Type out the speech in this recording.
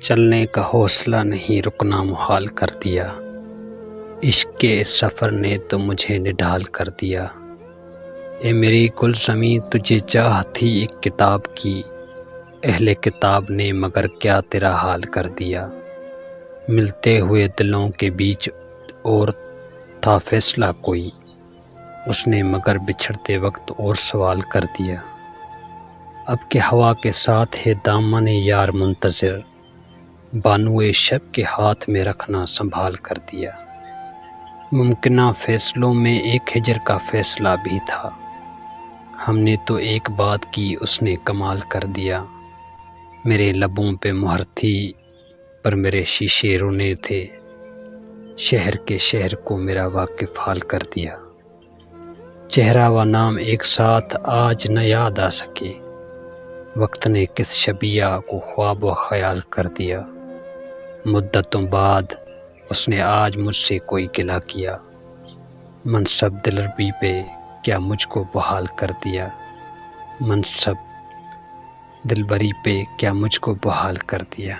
چلنے کا حوصلہ نہیں، رکنا محال کر دیا۔ عشق کے اس سفر نے تو مجھے نڈھال کر دیا۔ اے میری گلزمیں تجھے چاہ تھی ایک کتاب کی، اہل کتاب نے مگر کیا تیرا حال کر دیا۔ ملتے ہوئے دلوں کے بیچ اور تھا فیصلہ کوئی، اس نے مگر بچھڑتے وقت اور سوال کر دیا۔ اب کہ ہوا کے ساتھ ہے دامن یار منتظر، بانوئے شب کے ہاتھ میں رکھنا سنبھال کر دیا۔ ممکنہ فیصلوں میں ایک ہجر کا فیصلہ بھی تھا، ہم نے تو ایک بات کی اس نے کمال کر دیا۔ میرے لبوں پہ مہر تھی پر میرے شیشے رونے تھے، شہر کے شہر کو میرا واقف حال کر دیا۔ چہرہ و نام ایک ساتھ آج نہ یاد آ سکے، وقت نے کس شبیہ کو خواب و خیال کر دیا۔ مدتوں بعد اس نے آج مجھ سے کوئی گلہ کیا، منصب دلربی پہ کیا مجھ کو بحال کر دیا۔ منصب دلبری پہ کیا مجھ کو بحال کر دیا۔